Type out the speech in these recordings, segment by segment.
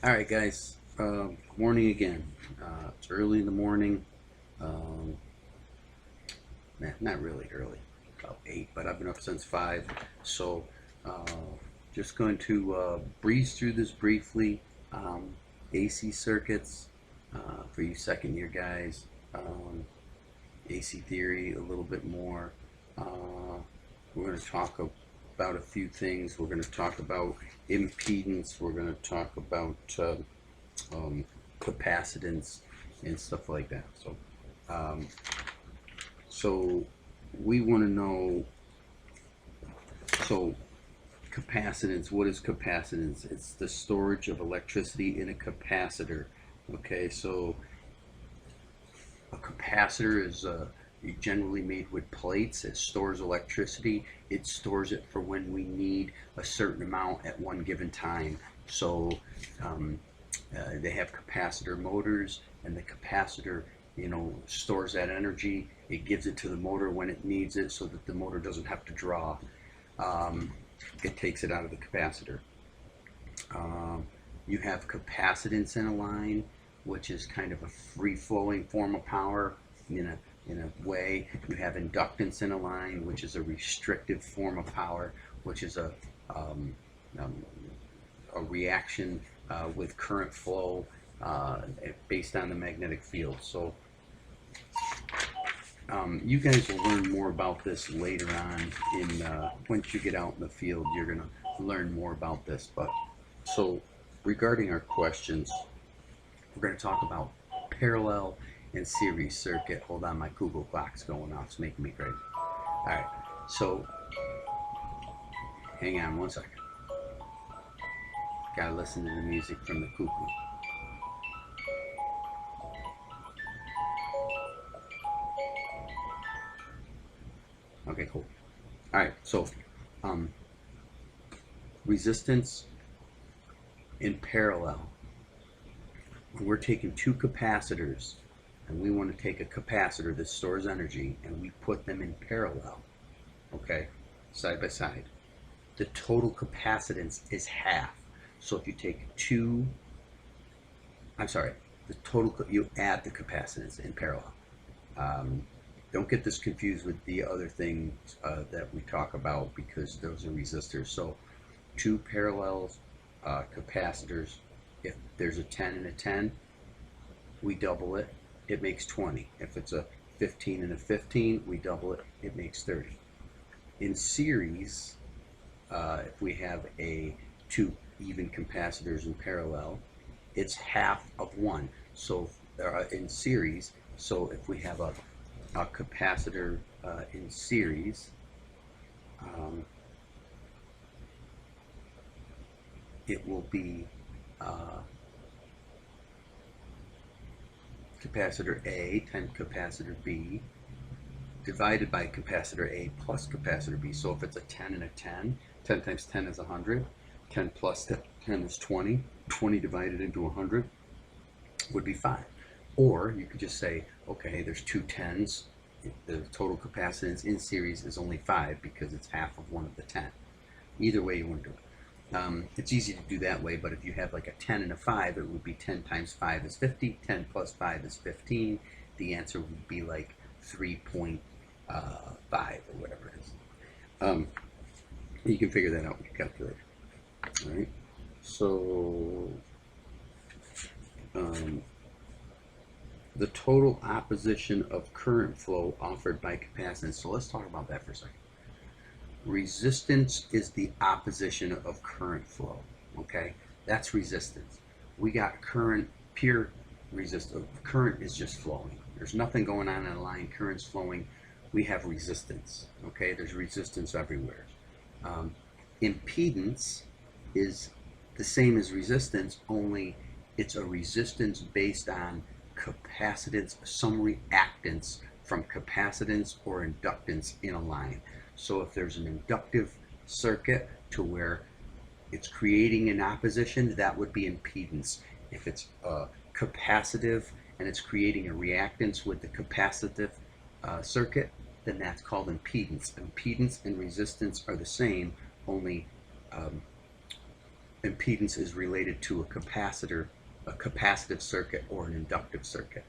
All right, guys. Morning again. It's early in the morning. Um, not really early, about 8, but I've been up since 5. So, uh, just going to breeze through this briefly. Um, AC circuits for you second year guys. AC theory a little bit more. We're going to talk about a few things. We're going to talk about impedance. We're going to talk about um, capacitance and stuff like that. Um, so we want to know. So capacitance. What is capacitance? It's the storage of electricity in a capacitor. Okay, so a capacitor is generally made with plates. It stores electricity. It stores it for when we need a certain amount at one given time. So um, they have capacitor motors, and the capacitor, stores that energy. It gives it to the motor when it needs it, so that the motor doesn't have to draw. Um, it takes it out of the capacitor. Um, you have capacitance in a line, which is kind of a free-flowing form of power in a way. You have inductance in a line, which is a restrictive form of power, which is um, um, a reaction with current flow based on the magnetic field. So you guys will learn more about this later on. Once you get out in the field, you're gonna learn more about this. But so regarding our questions, we're gonna talk about parallel and series circuit. Hold on, my Google clock's going off. It's making me crazy. All right, so hang on one second. Gotta listen to the music from the cuckoo. Okay, cool. All right, so um, resistance in parallel. We're taking two capacitors, and we want to take a capacitor that stores energy, and we put them in parallel, okay, side by side. The total capacitance is half. So if you take two, I'm sorry, the total, you add the capacitance in parallel. Um, don't get this confused with the other things that we talk about, because those are resistors. So two parallel capacitors, if there's a 10 and a 10, we double it, it makes 20. If it's a 15 and a 15, we double it, it makes 30. In series, if we have two even capacitors in parallel, it's half of one. So in series, so if we have a capacitor in series, um, it will be capacitor A times capacitor B divided by capacitor A plus capacitor B. So if it's a 10 and a 10, 10 times 10 is 100, 10 plus 10 is 20, 20 divided into 100 would be 5. Or you could just say, okay, there's two 10s, the total capacitance in series is only 5 because it's half of one of the 10. Either way you want to do it. It's easy to do that way, but if you have like a 10 and a 5, it would be 10 times 5 is 50, 10 plus 5 is 15. The answer would be like 3.5 or whatever it is. You can figure that out with your calculator. All right. So the total opposition of current flow offered by capacitance. So let's talk about that for a second. Resistance is the opposition of current flow. Okay, that's resistance. We got current, pure resistance. Current is just flowing. There's nothing going on in a line. Current's flowing. We have resistance. Okay, there's resistance everywhere. Impedance is the same as resistance, only it's a resistance based on capacitance, some reactance from capacitance or inductance in a line. So if there's an inductive circuit to where it's creating an opposition, that would be impedance. If it's capacitive and it's creating a reactance with the capacitive circuit, then that's called impedance. Impedance and resistance are the same, only impedance is related to a capacitor, a capacitive circuit, or an inductive circuit,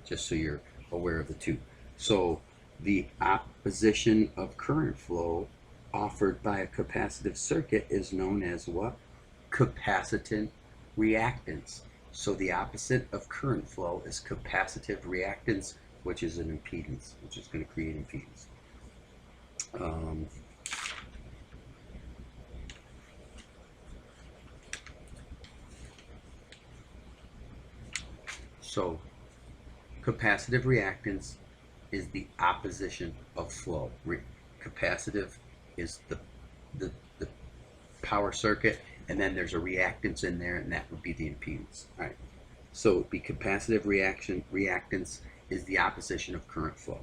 just so you're aware of the two. So the opposition of current flow offered by a capacitive circuit is known as what? Capacitant reactance. So the opposite of current flow is capacitive reactance, which is an impedance, which is going to create impedance. So capacitive reactance is the opposition of flow. Capacitive is the power circuit, and then there's a reactance in there, and that would be the impedance. All right. So it would be capacitive reactance is the opposition of current flow.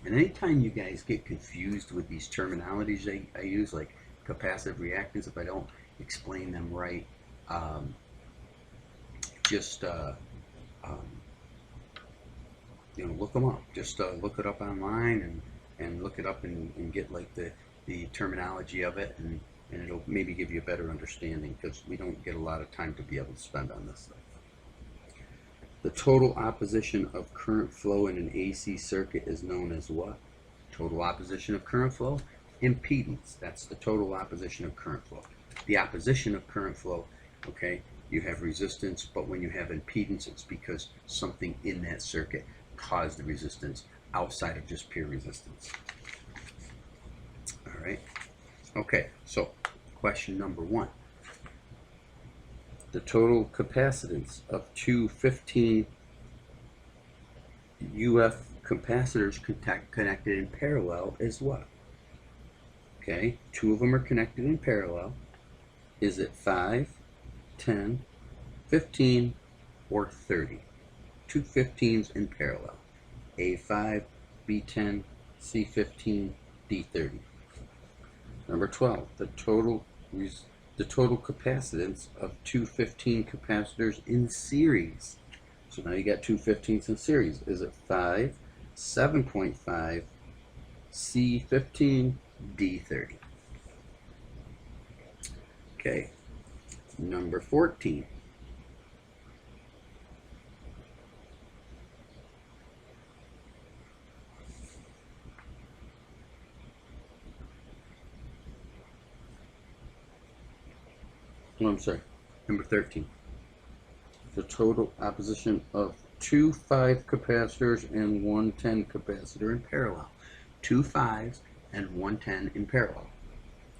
And anytime you guys get confused with these terminologies I use, like capacitive reactance, if I don't explain them right, just look them up. Just look it up online and look it up and get like the terminology of it, and it'll maybe give you a better understanding, because we don't get a lot of time to be able to spend on this stuff. The total opposition of current flow in an AC circuit is known as what? Total opposition of current flow? Impedance. That's the total opposition of current flow. The opposition of current flow, okay, you have resistance, but when you have impedance, it's because something in that circuit caused the resistance outside of just pure resistance. All right. Okay, so question number 1. The total capacitance of two 15 UF capacitors connected in parallel is what? Okay, 2 of them are connected in parallel. Is it 5, 10, 15, or 30? 2 15s in parallel. A5, B10, C15, D30. Number 12, the total capacitance of two 15 capacitors in series. So now you got two 15s in series. Is it 5, 7.5, C15, D30? Okay, number 14. Oh, I'm sorry, number 13. The total opposition of two 5 capacitors and one 10 capacitor in parallel. 2 5s and one 10 in parallel.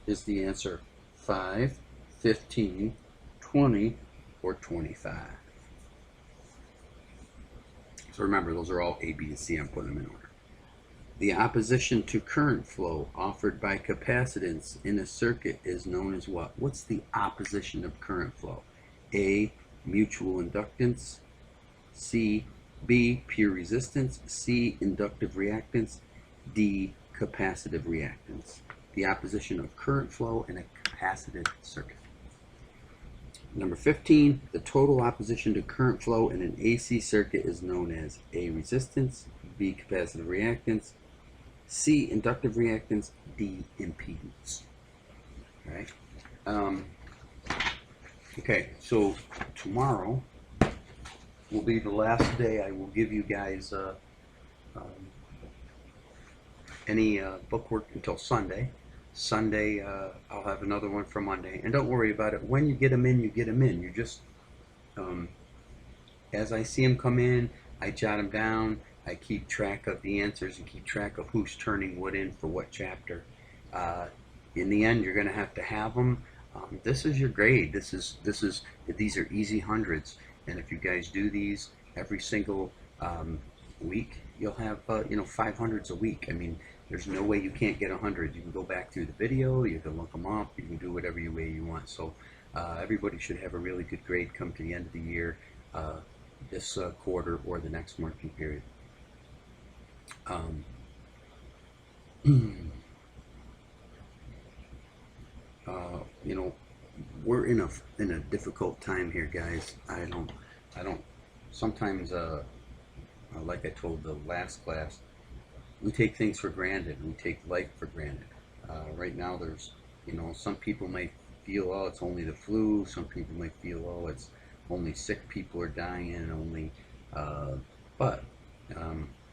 Is the answer 5, 15, 20, or 25? So remember, those are all A, B, and C. I'm putting them in order. The opposition to current flow offered by capacitance in a circuit is known as what? What's the opposition of current flow? A, mutual inductance. B, pure resistance. C, inductive reactance. D, capacitive reactance. The opposition of current flow in a capacitive circuit. Number 15, the total opposition to current flow in an AC circuit is known as A, resistance. B, capacitive reactance. C, inductive reactance. D, impedance. All right. Okay, so tomorrow will be the last day I will give you guys any bookwork until Sunday. Sunday, I'll have another one for Monday. And don't worry about it. When you get them in, you get them in. You just, as I see them come in, I jot them down. I keep track of the answers and keep track of who's turning what in for what chapter. In the end, you're going to have them. This is your grade. These are easy hundreds, and if you guys do these every single week, you'll have 500s a week. I mean, there's no way you can't get 100. You can go back through the video, you can look them up, you can do whatever way you want. So everybody should have a really good grade come to the end of the year, this quarter or the next marking period. We're in a difficult time here, guys. I don't sometimes like I told the last class, we take things for granted. We take life for granted. Right now, there's some people may feel, oh, it's only the flu. Some people might feel, oh, it's only sick people are dying. Only, uh, but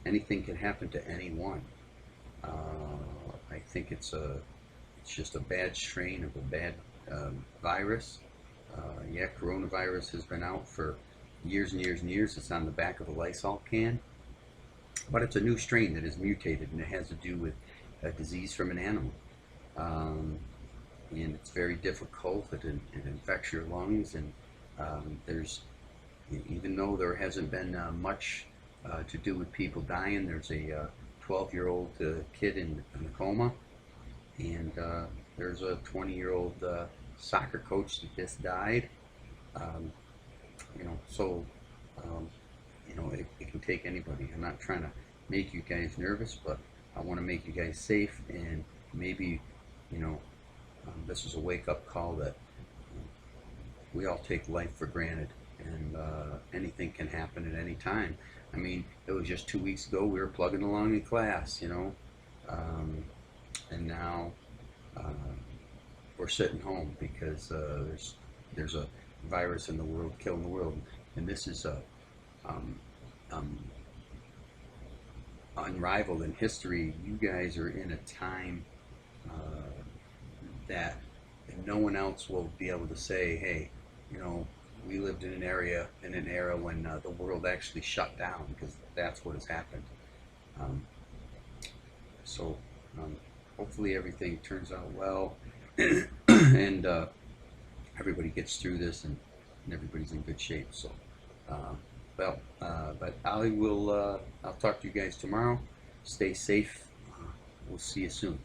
anything can happen to anyone. I think it's just a bad strain of a bad virus. Yeah, coronavirus has been out for years and years and years. It's on the back of a Lysol can, but it's a new strain that is mutated, and it has to do with a disease from an animal. Um, and it's very difficult. It infects your lungs, and there's even though there hasn't been much to do with people dying, there's a 12-year-old kid in a coma, and there's a 20-year-old soccer coach that just died. Um, so it can take anybody. I'm not trying to make you guys nervous, but I want to make you guys safe, and maybe you know this is a wake-up call that we all take life for granted, and anything can happen at any time. I mean, it was just 2 weeks ago we were plugging along in class, um, and now uh, we're sitting home because there's a virus in the world killing the world, and this is um, um, unrivaled in history. You guys are in a time that no one else will be able to say, hey, we lived in an era when the world actually shut down, because that's what has happened. Um, so hopefully everything turns out well, and everybody gets through this, and everybody's in good shape. So, but I'll talk to you guys tomorrow. Stay safe. We'll see you soon.